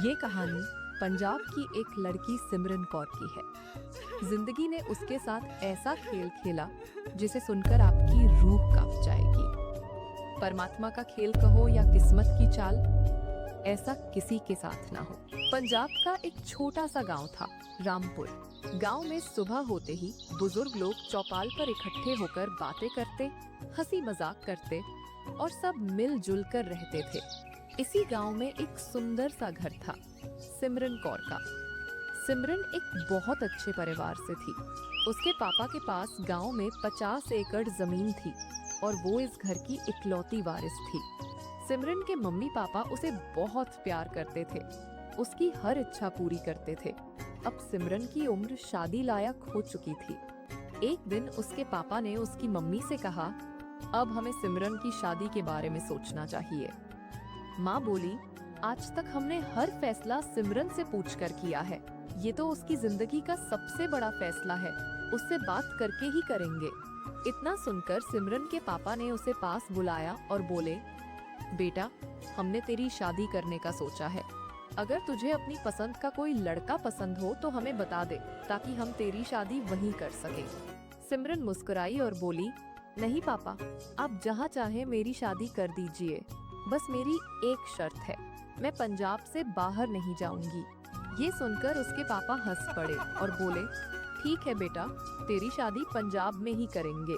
ये कहानी पंजाब की एक लड़की सिमरन कौर की है। जिंदगी ने उसके साथ ऐसा खेल खेला जिसे सुनकर आपकी रूह कांप जाएगी। परमात्मा का खेल कहो या किस्मत की चाल, ऐसा किसी के साथ ना हो। पंजाब का एक छोटा सा गांव था, रामपुर। गांव में सुबह होते ही बुजुर्ग लोग चौपाल पर इकट्ठे होकर बातें करते, हंसी मजाक करते और सब मिलजुल कर रहते थे। इसी गांव में एक सुंदर सा घर था, सिमरन कौर का। सिमरन एक बहुत अच्छे परिवार से थी। उसके पापा के पास गांव में 50 एकड़ जमीन थी और वो इस घर की इकलौती वारिस थी। सिमरन के मम्मी पापा उसे बहुत प्यार करते थे, उसकी हर इच्छा पूरी करते थे। अब सिमरन की उम्र शादी लायक हो चुकी थी। एक दिन उसके पापा ने उसकी मम्मी से कहा, अब हमें सिमरन की शादी के बारे में सोचना चाहिए। माँ बोली, आज तक हमने हर फैसला सिमरन से पूछकर किया है। ये तो उसकी जिंदगी का सबसे बड़ा फैसला है, उससे बात करके ही करेंगे। इतना सुनकर सिमरन के पापा ने उसे पास बुलाया और बोले, बेटा, हमने तेरी शादी करने का सोचा है। अगर तुझे अपनी पसंद का कोई लड़का पसंद हो तो हमें बता दे, ताकि हम तेरी शादी वहीं कर सकें। सिमरन मुस्कुराई और बोली, नहीं पापा, आप जहाँ चाहे मेरी शादी कर दीजिए। बस मेरी एक शर्त है, मैं पंजाब से बाहर नहीं जाऊंगी। ये सुनकर उसके पापा हंस पड़े और बोले, ठीक है बेटा, तेरी शादी पंजाब में ही करेंगे।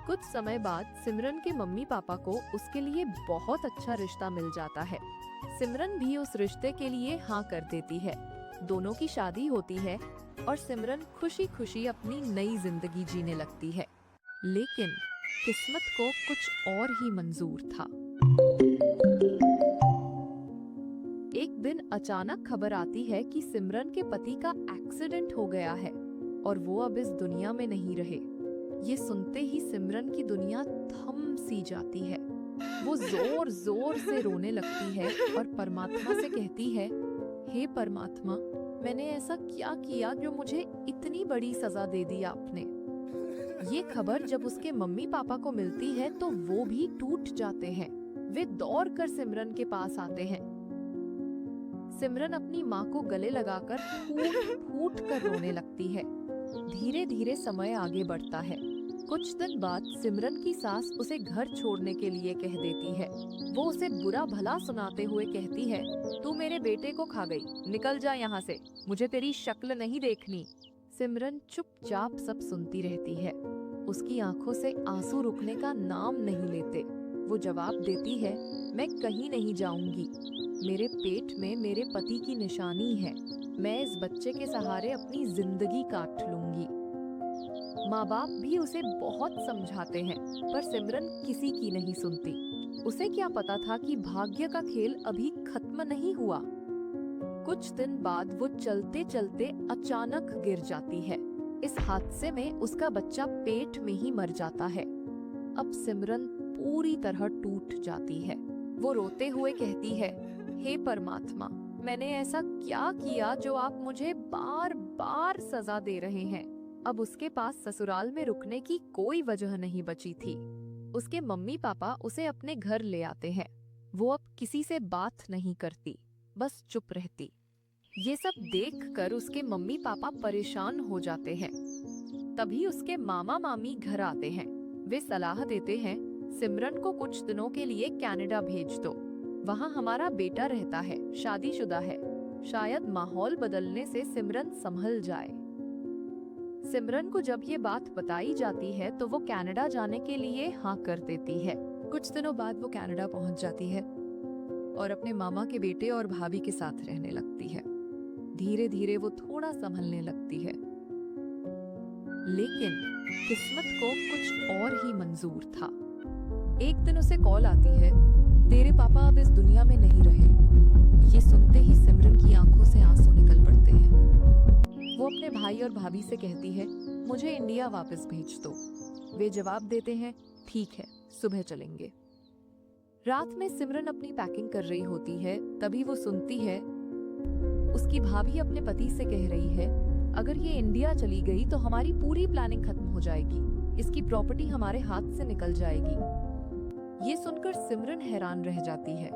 कुछ समय बाद सिमरन के मम्मी पापा को उसके लिए बहुत अच्छा रिश्ता मिल जाता है। सिमरन भी उस रिश्ते के लिए हाँ कर देती है। दोनों की शादी होती है और सिमरन खुशी खुशी अपनी नई जिंदगी जीने लगती है। लेकिन किस्मत को कुछ और ही मंजूर था। एक दिन अचानक खबर आती है कि सिमरन के पति का एक्सीडेंट हो गया है और वो अब इस दुनिया में नहीं रहे। ये सुनते ही सिमरन की दुनिया थम सी जाती है। वो जोर जोर से रोने लगती है और परमात्मा से कहती है, हे परमात्मा, मैंने ऐसा क्या किया जो मुझे इतनी बड़ी सजा दे दी आपने। ये खबर जब उसके मम्मी पापा को मिलती है तो वो भी टूट जाते हैं। वे दौड़कर सिमरन के पास आते हैं। सिमरन अपनी माँ को गले लगाकर फूट फूट कर रोने लगती है। धीरे धीरे समय आगे बढ़ता है। कुछ दिन बाद सिमरन की सास उसे घर छोड़ने के लिए कह देती है। वो उसे बुरा भला सुनाते हुए कहती है, तू मेरे बेटे को खा गई, निकल जा यहाँ से, मुझे तेरी शक्ल नहीं देखनी। सिमरन चुपचाप सब सुनती रहती है। उसकी आंखों से आंसू रुकने का नाम नहीं लेते। वो जवाब देती है, मैं कहीं नहीं जाऊंगी। मेरे पेट में मेरे पति की निशानी है। मैं इस बच्चे के सहारे अपनी जिंदगी काट लूंगी। माँ बाप भी उसे बहुत समझाते हैं, पर सिमरन किसी की नहीं सुनती। उसे क्या पता था कि भाग्य का खेल अभी खत्म नहीं हुआ। कुछ दिन बाद वो चलते चलते अचानक गिर जाती है। इस हादसे में उसका बच्चा पेट में ही मर जाता है। अब सिमरन पूरी तरह टूट जाती है। वो रोते हुए कहती है, हे परमात्मा, मैंने ऐसा क्या किया जो आप मुझे बार बार सजा दे रहे हैं। अब उसके पास ससुराल में रुकने की कोई वजह नहीं बची थी। उसके मम्मी पापा उसे अपने घर ले आते हैं। वो अब किसी से बात नहीं करती, बस चुप रहती। ये सब देखकर उसके मम्मी पापा परेशान हो जाते हैं। तभी उसके मामा मामी घर आते हैं। वे सलाह देते हैं, सिमरन को कुछ दिनों के लिए कनाडा भेज दो। वहाँ हमारा बेटा रहता है, शादीशुदा है। शायद माहौल बदलने से सिमरन संभल जाए। सिमरन को जब ये बात बताई जाती है तो वो कनाडा जाने के लिए हाँ कर देती है। कुछ दिनों बाद वो कनाडा पहुंच जाती है और अपने मामा के बेटे और भाभी के साथ रहने लगती है। धीरे धीरे वो थोड़ा संभलने लगती है। लेकिन किस्मत को कुछ और ही मंजूर था। एक दिन उसे कॉल आती है, तेरे पापा अब इस दुनिया में नहीं रहे। ये सुनते ही सिमरन की आंखों से आंसू निकल पड़ते हैं। वो अपने भाई और भाभी से कहती है, मुझे इंडिया वापस भेज दो। वे जवाब देते हैं, ठीक है, सुबह चलेंगे। रात में सिमरन अपनी पैकिंग कर रही होती है, तभी वो सुनती है उसकी भाभी अपने पति से कह रही है, अगर ये इंडिया चली गई तो हमारी पूरी प्लानिंग खत्म हो जाएगी। इसकी प्रॉपर्टी हमारे हाथ से निकल जाएगी। ये सुनकर सिमरन हैरान रह जाती है।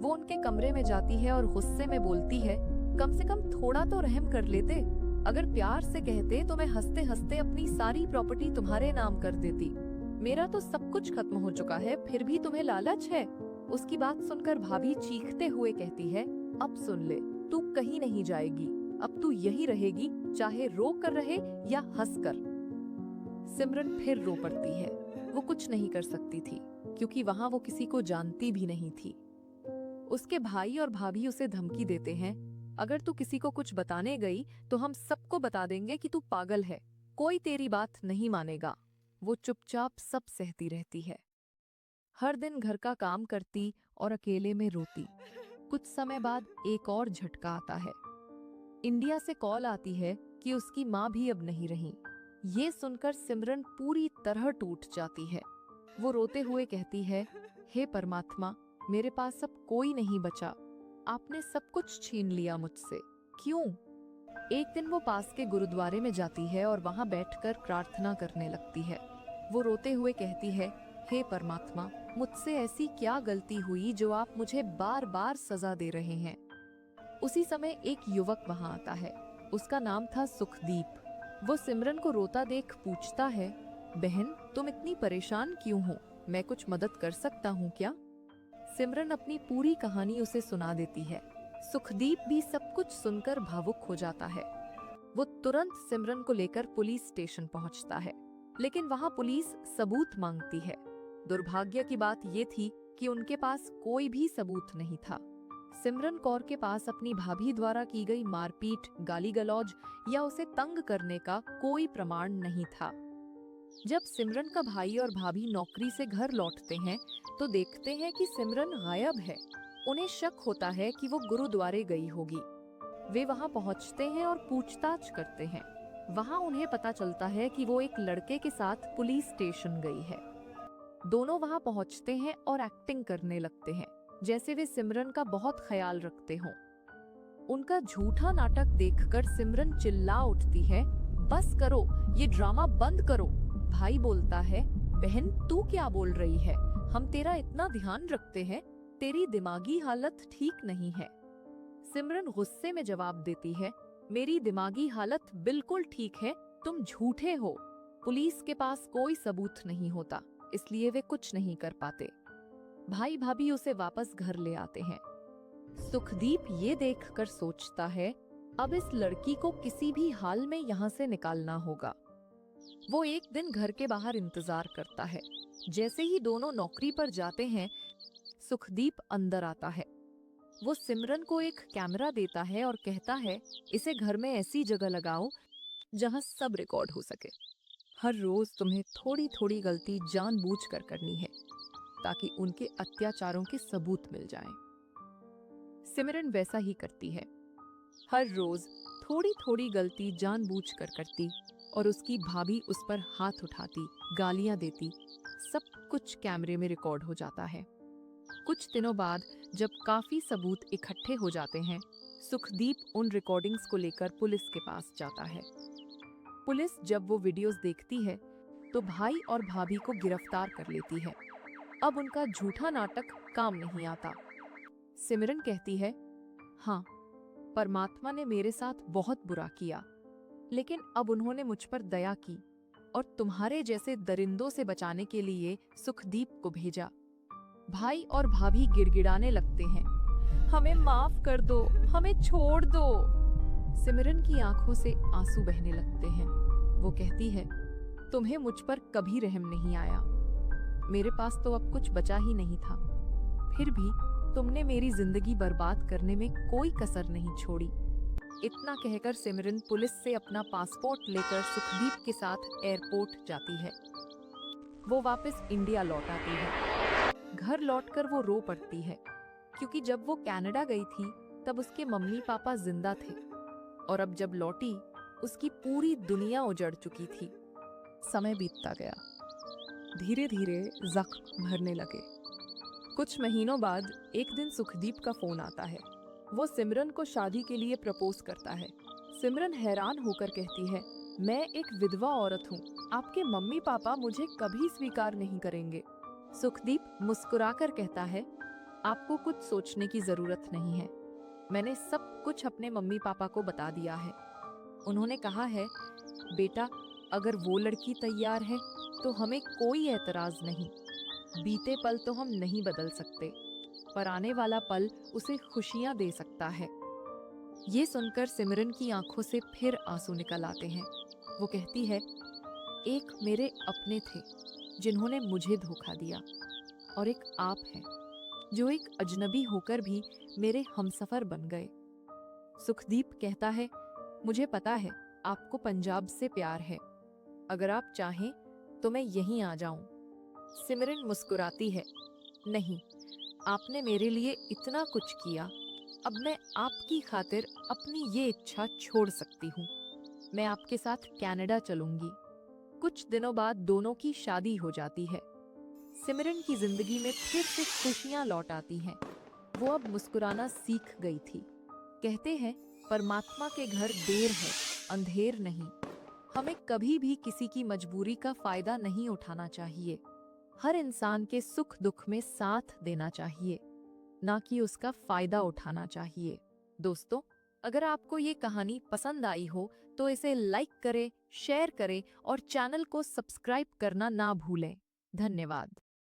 वो उनके कमरे में जाती है और गुस्से में बोलती है, कम से कम थोड़ा तो रहम कर लेते। अगर प्यार से कहते तो मैं हंसते हंसते अपनी सारी प्रॉपर्टी तुम्हारे नाम कर देती। मेरा तो सब कुछ खत्म हो चुका है, फिर भी तुम्हें लालच है। उसकी बात सुनकर भाभी चीखते हुए कहती है, अब सुन ले, तू कहीं नहीं जाएगी। अब तू यही रहेगी, चाहे रो कर रहे या हंस कर। सिमरन फिर रो पड़ती है। वो कुछ नहीं कर सकती थी, क्योंकि वहां वो किसी को जानती भी नहीं थी। उसके भाई और भाभी उसे धमकी देते हैं, अगर तू किसी को कुछ बताने गई तो हम सबको बता देंगे कि तू पागल है, कोई तेरी बात नहीं मानेगा। वो चुपचाप सब सहती रहती है। हर दिन घर का काम करती और अकेले में रोती। कुछ समय बाद एक और झटका आता है। इंडिया से कॉल आती है कि उसकी माँ भी अब नहीं रही। ये सुनकर सिमरन पूरी तरह टूट जाती है। वो रोते हुए कहती है, हे परमात्मा, मेरे पास अब कोई नहीं बचा। आपने सब कुछ छीन लिया मुझसे, क्यों? एक दिन वो पास के गुरुद्वारे में जाती है और वहां बैठकर प्रार्थना करने लगती है। वो रोते हुए कहती है, हे परमात्मा, मुझसे ऐसी क्या गलती हुई जो आप मुझे बार बार सजा दे रहे हैं। उसी समय एक युवक वहां आता है। उसका नाम था सुखदीप। वो सिमरन को रोता देख पूछता है, बहन, तुम इतनी परेशान क्यों हो? मैं कुछ मदद कर सकता हूँ क्या? सिमरन अपनी पूरी कहानी उसे सुना देती है। सुखदीप भी सब कुछ सुनकर भावुक हो जाता है। वो तुरंत सिमरन को लेकर पुलिस स्टेशन पहुंचता है, लेकिन वहां पुलिस सबूत मांगती है। दुर्भाग्य की बात ये थी कि उनके पास कोई भी सबूत नहीं था। सिमरन कौर के पास अपनी भाभी द्वारा की गई मारपीट, गाली गलौज या उसे तंग करने का कोई प्रमाण नहीं था। जब सिमरन का भाई और भाभी नौकरी से घर लौटते हैं तो देखते हैं कि सिमरन गायब है। उन्हें शक होता है कि वो गुरुद्वारे गई होगी। वे वहां पहुंचते हैं और पूछताछ करते हैं। वहां उन्हें पता चलता है कि वो एक लड़के के साथ पुलिस स्टेशन गई है। दोनों वहां पहुंचते हैं और एक्टिंग करने लगते हैं, जैसे वे सिमरन का बहुत ख्याल रखते हों। उनका झूठा नाटक देखकर सिमरन चिल्ला उठती है, बस करो, ये ड्रामा बंद करो। भाई बोलता है, बहन, तू क्या बोल रही है? हम तेरा इतना ध्यान रखते हैं, तेरी दिमागी हालत ठीक नहीं है। सिमरन गुस्से में जवाब देती है, मेरी दिमागी हालत बिल्कुल ठीक है, तुम झूठे हो। पुलिस के पास कोई सबूत नहीं होता, इसलिए वे कुछ नहीं कर पाते। भाई भाभी उसे वापस घर ले आते हैं। सुखदीप ये देखकर सोचता है, अब इस लड़की को किसी भी हाल में यहाँ से निकालना होगा। वो एक दिन घर के बाहर इंतजार करता है। जैसे ही दोनों नौकरी पर जाते हैं, सुखदीप अंदर आता है। वो सिमरन को एक कैमरा देता है और कहता है, इसे घर में ऐसी जगह लगाओ जहां सब रिकॉर्ड हो सके। हर रोज तुम्हें थोड़ी थोड़ी गलती जानबूझकर करनी है, ताकि उनके अत्याचारों के सबूत मिल जाएं। सिमरन वैसा ही करती है। हर रोज थोड़ी थोड़ी गलती जानबूझकर करती और उसकी भाभी उस पर हाथ उठाती, गालियां देती। सब कुछ कैमरे में रिकॉर्ड हो जाता है। कुछ दिनों बाद जब काफी सबूत इकट्ठे हो जाते हैं, सुखदीप उन रिकॉर्डिंग्स को लेकर पुलिस के पास जाता है। पुलिस जब वो वीडियोस देखती है तो भाई और भाभी को गिरफ्तार कर लेती है। अब उनका झूठा नाटक काम नहीं आता। सिमरन कहती है, हाँ, परमात्मा ने मेरे साथ बहुत बुरा किया, लेकिन अब उन्होंने मुझ पर दया की और तुम्हारे जैसे दरिंदों से बचाने के लिए सुखदीप को भेजा। भाई और भाभी गिड़गिड़ाने लगते हैं, हमें माफ कर दो, हमें छोड़ दो। सिमरन की आंखों से आंसू बहने लगते हैं। वो कहती है, तुम्हें मुझ पर कभी रहम नहीं आया। मेरे पास तो अब कुछ बचा ही नहीं था, फिर भी तुमने मेरी जिंदगी बर्बाद करने में कोई कसर नहीं छोड़ी। इतना कहकर सिमरन पुलिस से अपना पासपोर्ट लेकर सुखदीप के साथ एयरपोर्ट जाती है। वो वापस इंडिया लौट आती है। घर लौटकर वो रो पड़ती है, क्योंकि जब वो कनाडा गई थी तब उसके मम्मी पापा जिंदा थे, और अब जब लौटी उसकी पूरी दुनिया उजड़ चुकी थी। समय बीतता गया, धीरे धीरे जख्म भरने लगे। कुछ महीनों बाद एक दिन सुखदीप का फोन आता है। वो सिमरन को शादी के लिए प्रपोज करता है। सिमरन हैरान होकर कहती है, मैं एक विधवा औरत हूँ, आपके मम्मी पापा मुझे कभी स्वीकार नहीं करेंगे। सुखदीप मुस्कुराकर कहता है, आपको कुछ सोचने की जरूरत नहीं है। मैंने सब कुछ अपने मम्मी पापा को बता दिया है। उन्होंने कहा है, बेटा, अगर वो लड़की तैयार है तो हमें कोई एतराज नहीं। बीते पल तो हम नहीं बदल सकते, पर आने वाला पल उसे खुशियां दे सकता है। ये सुनकर सिमरन की आंखों से फिर आंसू निकल आते हैं। वो कहती है, एक मेरे अपने थे जिन्होंने मुझे धोखा दिया, और एक आप हैं जो एक अजनबी होकर भी मेरे हमसफर बन गए। सुखदीप कहता है, मुझे पता है आपको पंजाब से प्यार है। अगर आप चाहें तो मैं यहीं आ जाऊं। सिमरन मुस्कुराती है, नहीं, आपने मेरे लिए इतना कुछ किया, अब मैं आपकी खातिर अपनी ये इच्छा छोड़ सकती हूँ। मैं आपके साथ कनाडा चलूंगी। कुछ दिनों बाद दोनों की शादी हो जाती है। सिमरन की जिंदगी में फिर से खुशियां लौट आती हैं। वो अब मुस्कुराना सीख गई थी। कहते हैं, परमात्मा के घर देर है, अंधेर नहीं। हमें कभी भी किसी की मजबूरी का फायदा नहीं उठाना चाहिए। हर इंसान के सुख दुख में साथ देना चाहिए, ना कि उसका फायदा उठाना चाहिए। दोस्तों, अगर आपको ये कहानी पसंद आई हो तो इसे लाइक करें, शेयर करें और चैनल को सब्सक्राइब करना ना भूलें। धन्यवाद।